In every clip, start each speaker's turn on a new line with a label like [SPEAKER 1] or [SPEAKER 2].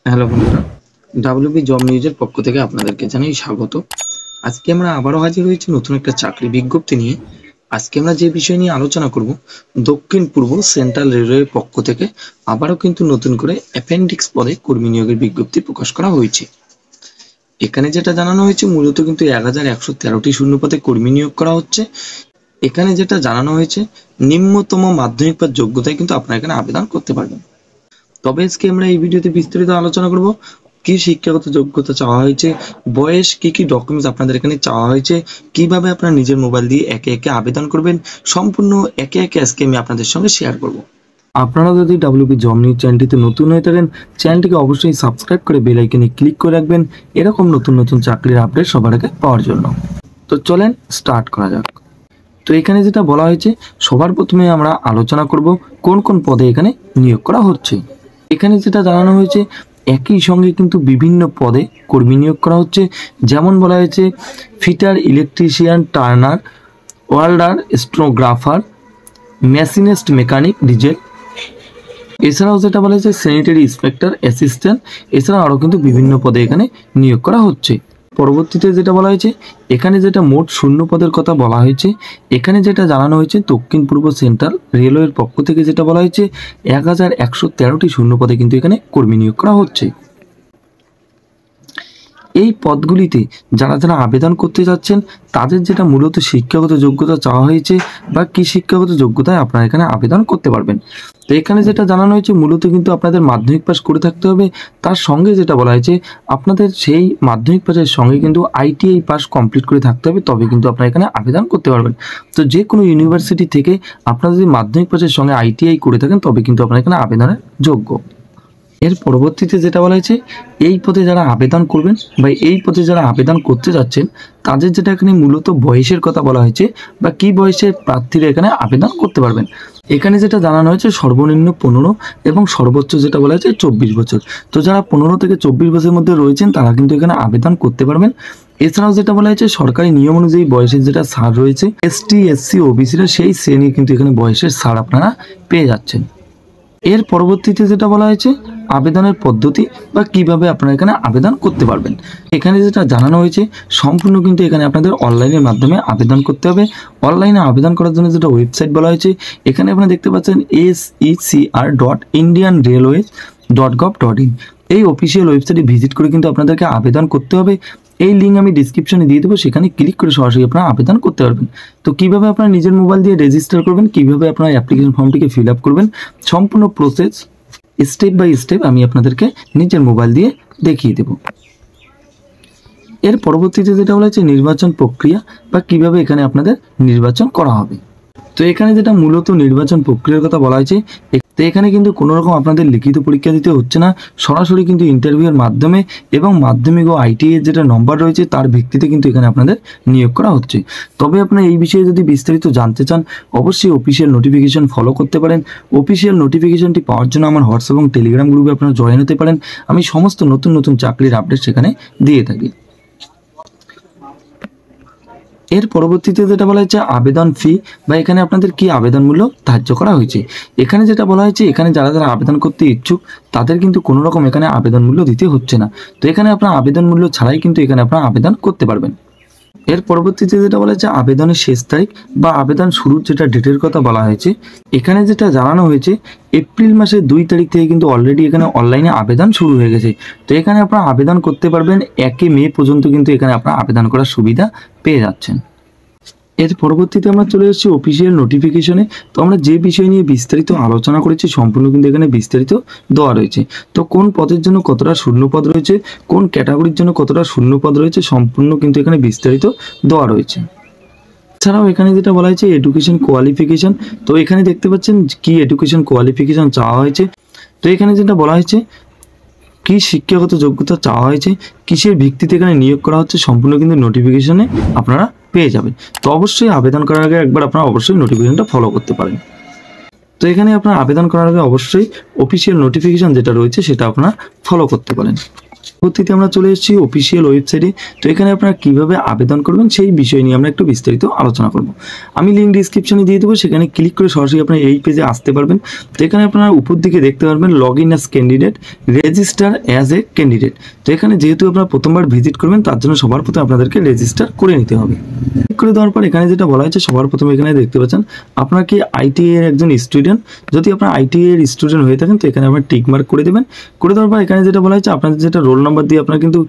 [SPEAKER 1] Hello বন্ধুরা, WB job নিউজের পক্ষ থেকে আপনাদেরকে জানাই স্বাগত। আজকে আমরা আবারও হাজির হয়েছি নতুন একটা চাকরি বিজ্ঞপ্তি নিয়ে। আজকে আমরা যে বিষয় নিয়ে আলোচনা করব, দক্ষিণ পূর্ব সেন্ট্রাল রেলওয়ের পক্ষ থেকে আবারও কিন্তু নতুন করে অ্যাপেন্ডিক্স পদে কর্মী নিয়োগের বিজ্ঞপ্তি প্রকাশ করা হয়েছে। এখানে যেটা জানানো হয়েছে মূলত কিন্তু 1113টি শূন্য পদে কর্মী নিয়োগ করা হচ্ছে। এখানে যেটা জানানো হয়েছে নিম্নতম মাধ্যমিক পাস যোগ্যতায় কিন্তু আপনারা এখানে আবেদন করতে পারবেন। তবে আজকে আমরা এই ভিডিওতে বিস্তারিত আলোচনা করব কি শিক্ষাগত যোগ্যতা চাওয়া হয়েছে, বয়স, কি ডকুমেন্টস আপনাদের এখানে চাওয়া হয়েছে, কিভাবে আপনারা নিজের মোবাইল দিয়ে একে একে আবেদন করবেন, সম্পূর্ণ একে একে আজকে আমি আপনাদের সঙ্গে শেয়ার করব। আপনারা যদি ডাব্লিউবি জব নিউজ চ্যানেলটিতে নতুন হয়ে থাকেন, চ্যানেলটিকে অবশ্যই সাবস্ক্রাইব করে বেল আইকনে ক্লিক করে রাখবেন এরকম নতুন নতুন চাকরির আপডেট সবার আগে পাওয়ার জন্য। তো চলেন স্টার্ট করা যাক। তো এখানে যেটা বলা হয়েছে, সবার প্রথমে আমরা আলোচনা করব কোন কোন পদে এখানে নিয়োগ করা হচ্ছে। এখানে যেটা জানানো হয়েছে একই সঙ্গে কিন্তু বিভিন্ন পদে কর্মী নিয়োগ করা হচ্ছে। যেমন বলা হয়েছে fitter, electrician, turner, welder, stenographer, machinist, mechanic, diesel. এছাড়াও যেটা বলা হয়েছে স্যানিটারি ইন্সপেক্টর, অ্যাসিস্ট্যান্ট। এছাড়াও আরও কিন্তু বিভিন্ন পদে এখানে নিয়োগ করা হচ্ছে। পরবর্তীতে যেটা বলা হয়েছে, এখানে যেটা মোট শূন্য পদের কথা বলা হয়েছে, এখানে যেটা জানানো হয়েছে দক্ষিণ পূর্ব সেন্ট্রাল রেলওয়ের পক্ষ থেকে যেটা বলা হয়েছে 1113টি শূন্য পদে কিন্তু এখানে কর্মী নিয়োগ করা হচ্ছে। এই পদগুলিতে যারা যারা আবেদন করতে যাচ্ছেন তাদের যেটা মূলত শিক্ষাগত যোগ্যতা চাওয়া হয়েছে বা কি শিক্ষাগত যোগ্যতায় আপনারা এখানে আবেদন করতে পারবেন। তো এখানে যেটা জানানো হয়েছে মূলত কিন্তু আপনাদের মাধ্যমিক পাস করে থাকতে হবে। তার সঙ্গে যেটা বলা হয়েছে আপনাদের সেই মাধ্যমিক পাসের সঙ্গে কিন্তু আইটিআই পাস কমপ্লিট করে থাকতে হবে, তবে কিন্তু আপনারা এখানে আবেদন করতে পারবেন। তো যে কোনো ইউনিভার্সিটি থেকে আপনারা যদি মাধ্যমিক পাসের সঙ্গে আইটিআই করে থাকেন তবে কিন্তু আপনারা এখানে আবেদনের যোগ্য। এর পরবর্তীতে যেটা বলা হয়েছে এই পদে যারা আবেদন করবেন বা এই পদে যারা আবেদন করতে যাচ্ছেন তাদের যেটা এখানে মূলত বয়সের কথা বলা হয়েছে বা কি বয়সের প্রার্থীরা এখানে আবেদন করতে পারবেন। এখানে যেটা জানানো হয়েছে সর্বনিম্ন 15 এবং সর্বোচ্চ যেটা বলা হয়েছে 24 বছর। তো যারা 15 থেকে 24 বছরের মধ্যে রয়েছেন তারা কিন্তু এখানে আবেদন করতে পারবেন। এছাড়াও যেটা বলা হয়েছে সরকারি নিয়ম অনুযায়ী বয়সের যেটা ছাড় রয়েছে এসটি, এসসি, ওবিসিরা সেই শ্রেণী কিন্তু এখানে বয়সের ছাড় আপনারা পেয়ে যাচ্ছেন। এর পরবর্তীতে যেটা বলা হয়েছে আবেদনের পদ্ধতি বা কিভাবে আপনারা এখানে আবেদন করতে পারবেন। এখানে যেটা জানানো হয়েছে সম্পূর্ণ কিন্তু এখানে আপনাদের অনলাইনের মাধ্যমে আবেদন করতে হবে। অনলাইনে আবেদন করার জন্য যেটা ওয়েবসাইট বলা হয়েছে এখানে আপনারা দেখতে পাচ্ছেন secr.indianrailways.gov.in। এই অফিসিয়াল ওয়েবসাইটে ভিজিট করে কিন্তু আপনাদেরকে আবেদন করতে হবে। এই লিঙ্ক আমি ডিসক্রিপশনে দিয়ে দেবো, সেখানে ক্লিক করে সরাসরি আপনারা আবেদন করতে পারবেন। তো কিভাবে আপনারা নিজের মোবাইল দিয়ে রেজিস্টার করবেন, কিভাবে আপনারা অ্যাপ্লিকেশন ফর্মটিকে ফিল আপ করবেন, সম্পূর্ণ প্রসেস স্টেপ বাই স্টেপ আমি আপনাদেরকে নিজের মোবাইল দিয়ে দেখিয়ে দেব। এর পরবর্তীতে যেটা বলা হচ্ছে নির্বাচন প্রক্রিয়া বা কিভাবে এখানে আপনাদের নির্বাচন করা হবে। তো এখানে যেটা মূলত নির্বাচন প্রক্রিয়ার কথা বলা হয়েছে, তো এখানে কিন্তু কোনো রকম আপনাদের লিখিত পরীক্ষা দিতে হচ্ছে না, সরাসরি কিন্তু ইন্টারভিউয়ের মাধ্যমে এবং মাধ্যমিক ও আইটিআই এর যেটা নম্বর রয়েছে তার ভিত্তিতে কিন্তু এখানে আপনাদের নিয়োগ করা হচ্ছে। তবে আপনারা এই বিষয়ে যদি বিস্তারিত জানতে চান অবশ্যই অফিসিয়াল নোটিফিকেশন ফলো করতে পারেন। অফিসিয়াল নোটিফিকেশনটি পাওয়ার জন্য আমার হোয়াটসঅ্যাপ এবং টেলিগ্রাম গ্রুপে আপনারা জয়েন হতে পারেন। আমি সমস্ত নতুন নতুন চাকরির আপডেট সেখানে দিয়ে থাকি। এর পরবর্তীতে যেটা বলা হয়েছে আবেদন ফি বা এখানে আপনাদের কি আবেদন মূল্য ধার্য করা হয়েছে। এখানে যেটা বলা হয়েছে এখানে যারা যারা আবেদন করতে ইচ্ছুক তাদের কিন্তু কোনো রকম এখানে আবেদন মূল্য দিতে হচ্ছে না। তো এখানে আপনার আবেদন মূল্য ছাড়াই কিন্তু এখানে আপনারা আবেদন করতে পারবেন। এর পরবর্তীতে যেটা বলা হয়েছে আবেদনের শেষ তারিখ বা আবেদন শুরুর যেটা ডেটের কথা বলা হয়েছে, এখানে যেটা জানানো হয়েছে এপ্রিল মাসের 2 তারিখ থেকে কিন্তু অলরেডি এখানে অনলাইনে আবেদন শুরু হয়ে গেছে। তো এখানে আপনারা আবেদন করতে পারবেন 1 মে পর্যন্ত কিন্তু এখানে আপনারা আবেদন করার সুবিধা পেয়ে যাচ্ছেন। এর পরবর্তীতে আমরা চলে এসেছি অফিসিয়াল নোটিফিকেশনে। তো আমরা যে বিষয় নিয়ে বিস্তারিত আলোচনা করেছি সম্পূর্ণ কিন্তু এখানে বিস্তারিত দেওয়া রয়েছে। তো কোন পদের জন্য কতটা শূন্য পদ রয়েছে, কোন ক্যাটাগরির জন্য কতটা শূন্য পদ রয়েছে সম্পূর্ণ কিন্তু এখানে বিস্তারিত দেওয়া রয়েছে। এছাড়াও এখানে যেটা বলা হয়েছে এডুকেশন কোয়ালিফিকেশন, তো এখানে দেখতে পাচ্ছেন কি এডুকেশন কোয়ালিফিকেশন চাওয়া হয়েছে। তো এখানে যেটা বলা হয়েছে কি শিক্ষাগত যোগ্যতা চাওয়া হয়েছে, কিসের ভিত্তিতে এখানে নিয়োগ করা হচ্ছে সম্পূর্ণ কিন্তু নোটিফিকেশনে আপনারা পেয়ে যাবেন। তো অবশ্যই আবেদন করার আগে একবার আপনারা অবশ্যই নোটিফিকেশনটা ফলো করতে পারেন। তো তো এখানে আপনারা আবেদন করার আগে অবশ্যই অফিসিয়াল নোটিফিকেশন যেটা রয়েছে সেটা আপনারা ফলো করতে পারেন। পরবর্তীতে আমরা চলে এসেছি অফিসিয়াল ওয়েবসাইটে। তো এখানে আপনারা কিভাবে আবেদন করবেন সেই বিষয় নিয়ে আমরা একটু বিস্তারিত আলোচনা করব। আমি লিঙ্ক ডিসক্রিপশনে দিয়ে দেবো, সেখানে ক্লিক করে সরাসরি আপনারা এই পেজে আসতে পারবেন। তো এখানে আপনারা উপর দিকে দেখতে পারবেন log in as candidate, register as a candidate. তো এখানে যেহেতু আপনারা প্রথমবার ভিজিট করবেন তার জন্য সবার প্রথমে আপনাদেরকে রেজিস্টার করে নিতে হবে। ক্লিক করে দেওয়ার পর এখানে যেটা বলা হয়েছে সবার প্রথমে এখানে দেখতে পাচ্ছেন আপনারা কি আইটিআই এর একজন স্টুডেন্ট। যদি আপনারা আইটিআই এর স্টুডেন্ট হয়ে থাকেন তো এখানে আপনারা টিক মার্ক করে দেবেন। করে দেওয়ার পর এখানে যেটা বলা হয়েছে আপনাদের যেটা রোল নাম্বার দিয়ে আপনারা কিন্তু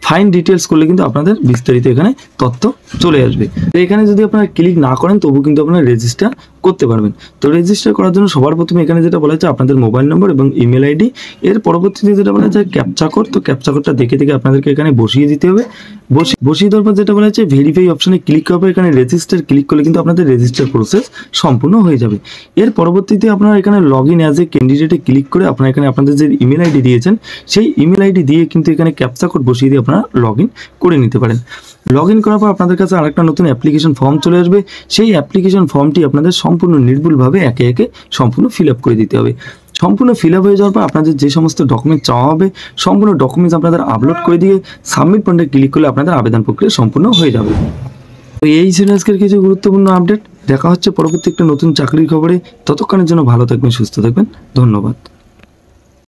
[SPEAKER 1] ফাইন ডিটেলস করলে কিন্তু আপনাদের বিস্তারিত এখানে তথ্য চলে আসবে। তো এখানে যদি আপনারা ক্লিক না করেন তবু কিন্তু আপনারা রেজিস্টার করতে পারবেন। তো রেজিস্টার করার জন্য সবার প্রথমে এখানে যেটা বলা হচ্ছে আপনাদের মোবাইল নম্বর এবং ইমেল আইডি, এর পরবর্তীতে যেটা বলা হচ্ছে ক্যাপচা কোড। তো ক্যাপচা কোডটা দেখে আপনাদেরকে এখানে বসিয়ে দিতে হবে। বসিয়ে দেওয়ার পর যেটা বলা হচ্ছে ভেরিফাই অপশনে ক্লিক করার পর এখানে রেজিস্টার ক্লিক করলে কিন্তু আপনাদের রেজিস্টার প্রসেস সম্পূর্ণ হয়ে যাবে। এর পরবর্তীতে আপনারা এখানে লগ ইন অ্যাজ এ ক্যান্ডিডেটে ক্লিক করে আপনারা এখানে আপনাদের যে ইমেল আইডি দিয়েছেন সেই ইমেল আইডি দিয়ে কিন্তু এখানে ক্যাপচা কোড বসিয়ে দিয়ে আপনারা লগ ইন করে নিতে পারেন। লগ ইন করার পর আপনাদের কাছে আরেকটা নতুন অ্যাপ্লিকেশন ফর্ম চলে আসবে। সেই অ্যাপ্লিকেশন ফর্মটি আপনাদের সম্পূর্ণ নির্ভুলভাবে একে একে সম্পূর্ণ ফিল আপ করে দিতে হবে। সম্পূর্ণ ফিল আপ হয়ে যাওয়ার পর আপনাদের যে সমস্ত ডকুমেন্ট চাওয়া হবে সম্পূর্ণ ডকুমেন্টস আপনাদের আপলোড করে দিয়ে সাবমিট বাটনে ক্লিক করলে আপনাদের আবেদন প্রক্রিয়া সম্পূর্ণ হয়ে যাবে। তো এই ছিল আজকের কিছু গুরুত্বপূর্ণ আপডেট। দেখা হচ্ছে পরবর্তী একটা নতুন চাকরির খবরে। ততক্ষণের জন্য ভালো থাকবেন, সুস্থ থাকবেন। ধন্যবাদ।